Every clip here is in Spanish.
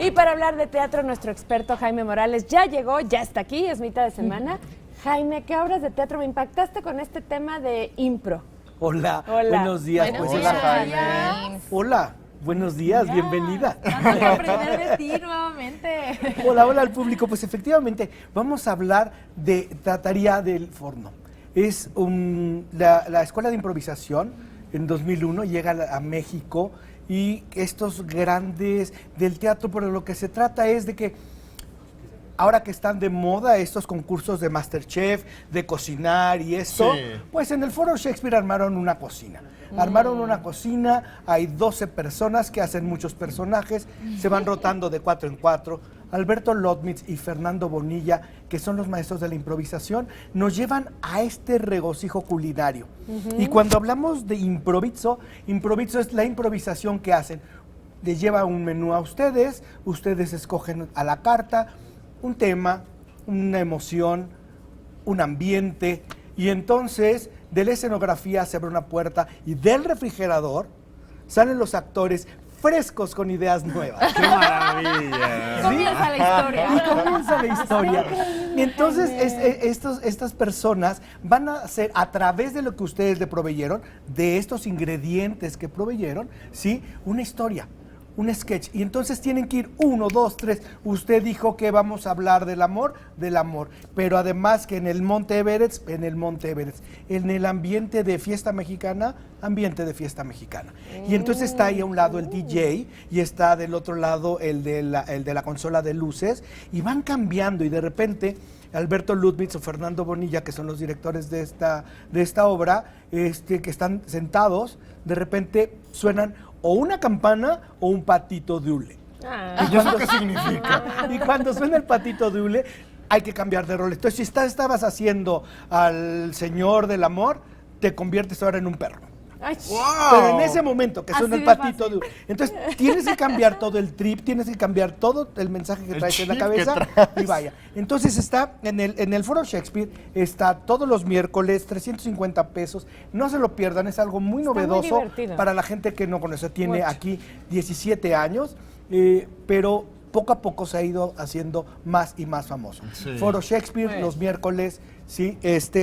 Y para hablar de teatro, nuestro experto Jaime Morales ya llegó, ya está aquí, es mitad de semana. Jaime, ¿qué obras de teatro me impactaste con este tema de impro? Hola, Hola. buenos días. Buenos Pues, días. hola, Jaime. Hola, buenos días, bienvenida. Vamos a aprender de ti nuevamente. Hola al público. Pues efectivamente, vamos a hablar de Trataría del Forno. Es la escuela de improvisación, en 2001 llega a México, y estos grandes del teatro, pero lo que se trata es de que ahora que están de moda estos concursos de MasterChef, de cocinar y esto, Sí. pues en el Foro Shakespeare armaron una cocina. Armaron una cocina, hay 12 personas que hacen muchos personajes, se van rotando de 4 en 4. Alberto Lotmitz y Fernando Bonilla, que son los maestros de la improvisación, nos llevan a este regocijo culinario. Y cuando hablamos de improviso es la improvisación que hacen. Les lleva un menú a ustedes escogen a la carta un tema, una emoción, un ambiente, y entonces de la escenografía se abre una puerta y del refrigerador salen los actores frescos con ideas nuevas. ¡Qué maravilla! Comienza la historia. Y comienza la historia. Y entonces estas personas van a hacer, a través de lo que ustedes le proveyeron, de estos ingredientes que proveyeron, ¿sí? Una historia, un sketch. Y entonces tienen que ir 1, 2, 3. Usted dijo que vamos a hablar del amor. Pero además que en el Monte Everest, en el ambiente de fiesta mexicana. Y entonces está ahí a un lado el DJ y está del otro lado el de la consola de luces, y van cambiando, y de repente Alberto Lutwitz o Fernando Bonilla, que son los directores de esta obra, que están sentados, de repente suenan o una campana o un patito de hule. ¿Y eso qué significa? Y cuando suena el patito de hule, hay que cambiar de rol. Entonces, si estabas haciendo al señor del amor, te conviertes ahora en un perro. Ay, Pero en ese momento que suena Así el de patito de hule, entonces tienes que cambiar todo el trip, tienes que cambiar todo el mensaje que El traes en la chip que cabeza, traes. y vaya. Entonces está en el Foro Shakespeare, está todos los miércoles, 350 pesos. No se lo pierdan, es algo muy Está muy novedoso divertido. para la gente que no conoce. Tiene Mucho. aquí 17 años, pero poco a poco se ha ido haciendo más y más famoso. Sí. Foro Shakespeare, los miércoles, sí,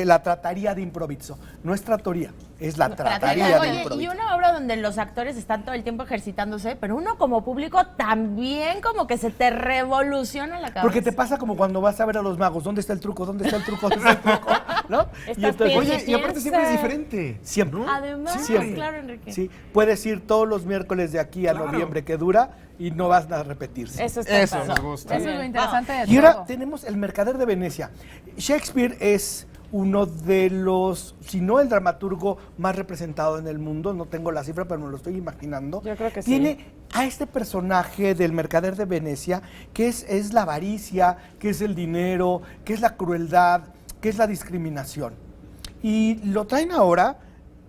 la Trataría de Improviso. No es tratoría, es la Trataría de Oye, y Improviso. una obra donde los actores están todo el tiempo ejercitándose, pero uno como público también como que se te revoluciona la cabeza. Porque te pasa como cuando vas a ver a los magos, ¿dónde está el truco? ¿Dónde está el truco? ¿Dónde está el truco? ¿No? Estás Oye, y aparte siempre es piensa. diferente. Siempre. Además, Siempre. claro, Enrique. Sí, puedes ir todos los miércoles de aquí a noviembre que dura y no vas a repetirse. Eso está Eso padre. nos gusta. Eso es lo interesante de Y ahora todo. tenemos El Mercader de Venecia. Shakespeare es uno de los, si no el dramaturgo más representado en el mundo, no tengo la cifra, pero me lo estoy imaginando. Yo creo que sí. Tiene a este personaje del Mercader de Venecia, que es la avaricia, que es el dinero, que es la crueldad, que es la discriminación. Y lo traen ahora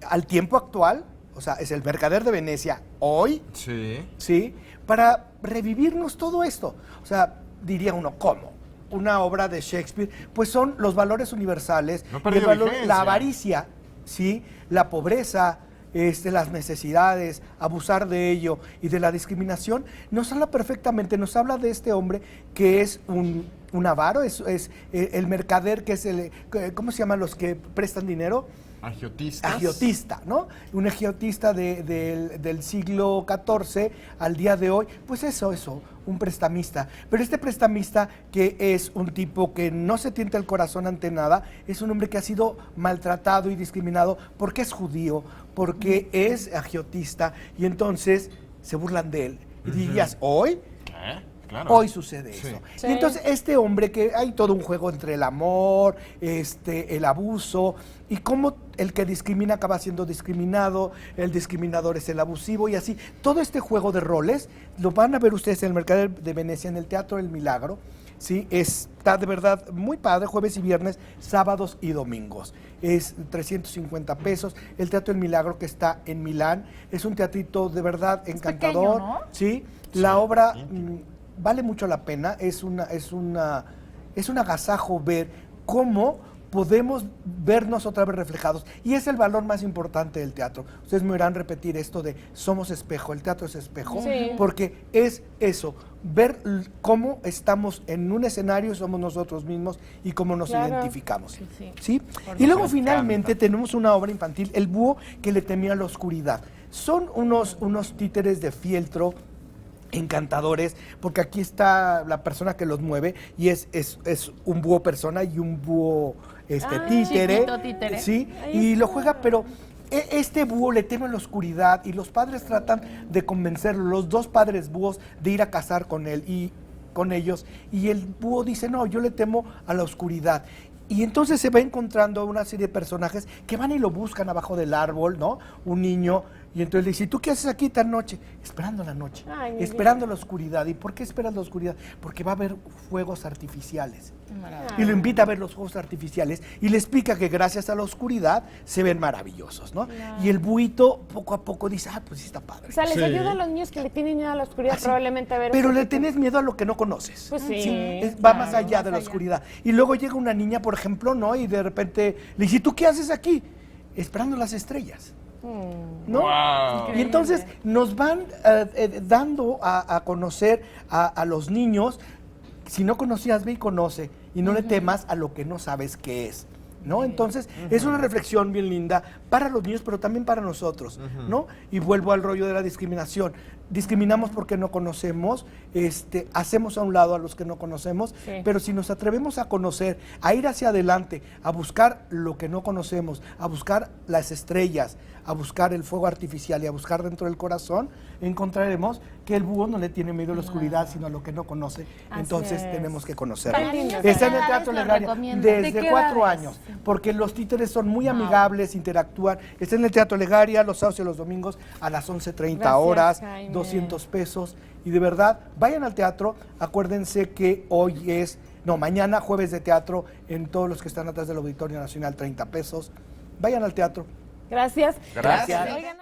al tiempo actual, o sea, es el Mercader de Venecia hoy, Sí. ¿sí? Para revivirnos todo esto. O sea, diría uno, ¿cómo? Una obra de Shakespeare, pues son los valores universales, No perdió vigencia. la avaricia, ¿sí? La pobreza, las necesidades, abusar de ello y de la discriminación. Nos habla perfectamente, nos habla de este hombre que es un avaro, es el mercader, que es ¿cómo se llaman los que prestan dinero? Agiotistas. Agiotista, ¿no? Un agiotista del siglo XIV al día de hoy, pues eso, un prestamista. Pero este prestamista, que es un tipo que no se tienta el corazón ante nada, es un hombre que ha sido maltratado y discriminado porque es judío, porque es agiotista, y entonces se burlan de él. Y dirías, ¿hoy? Claro. Hoy sucede Sí. eso. Sí. Y entonces este hombre, que hay todo un juego entre el amor, el abuso, y cómo el que discrimina acaba siendo discriminado, el discriminador es el abusivo, y así. Todo este juego de roles lo van a ver ustedes en el Mercader de Venecia, en el Teatro del Milagro. Sí, está de verdad muy padre, jueves y viernes, sábados y domingos. Es 350 pesos. El Teatro del Milagro, que está en Milán, es un teatrito de verdad encantador. pequeño, ¿no? Sí, la obra vale mucho la pena. Es un agasajo ver cómo podemos vernos otra vez reflejados. Y es el valor más importante del teatro. Ustedes me oirán repetir esto de somos espejo, el teatro es espejo, Sí. porque es eso, ver cómo estamos en un escenario, somos nosotros mismos y cómo nos Claro. identificamos. Sí. ¿Sí? Y luego Me finalmente encanta. tenemos una obra infantil, El búho que le temía la oscuridad. Son unos títeres de fieltro encantadores, porque aquí está la persona que los mueve y es un búho persona y un búho títere. Chiquito títere. Sí, Ahí y lo está. juega, pero este búho le teme la oscuridad y los padres tratan de convencerlo, los dos padres búhos, de ir a cazar con él y con ellos, y el búho dice, no, yo le temo a la oscuridad. Y entonces se va encontrando una serie de personajes que van y lo buscan abajo del árbol, ¿no? Un niño, y entonces le dice, ¿y tú qué haces aquí tan noche? Esperando la noche, Ay, mi esperando la oscuridad. ¿Y por qué esperas la oscuridad? Porque va a haber fuegos artificiales. Maravilla. Y lo invita a ver los fuegos artificiales y le explica que gracias a la oscuridad se ven maravillosos, ¿no? Y el buito poco a poco dice, pues sí está padre. O sea, les Sí. ayuda a los niños que le tienen miedo a la oscuridad Así. probablemente a ver. Pero este le tipo. tenés miedo a lo que no conoces. Pues sí. Va Claro, más allá de la más allá. oscuridad. Y luego llega una niña, por ejemplo, ¿no? Y de repente le dice, ¿tú qué haces aquí? Esperando las estrellas. ¿No? Wow. Y entonces nos van dando a conocer a los niños. Si no conocías, ve y conoce. Y no le temas a lo que no sabes qué es. ¿No? Entonces, es una reflexión bien linda para los niños, pero también para nosotros, ¿no? Y vuelvo al rollo de la discriminación. Discriminamos porque no conocemos, hacemos a un lado a los que no conocemos, Sí. pero si nos atrevemos a conocer, a ir hacia adelante, a buscar lo que no conocemos, a buscar las estrellas, a buscar el fuego artificial y a buscar dentro del corazón, encontraremos que el búho no le tiene miedo a la oscuridad, sino a lo que no conoce. Así Entonces es. tenemos que Para conocerlo. niños, Está en ¿de el qué Teatro edades lo Legaria recomiendan? ¿De desde qué 4 edades? años, porque los títeres son muy amigables, interactúan. Está en el Teatro Legaria los sábados y los domingos a las 11:30 Gracias, horas, Jaime. 200 pesos. Y de verdad, vayan al teatro. Acuérdense que mañana jueves de teatro en todos los que están atrás del Auditorio Nacional, 30 pesos. Vayan al teatro. Gracias. Gracias. Oigan,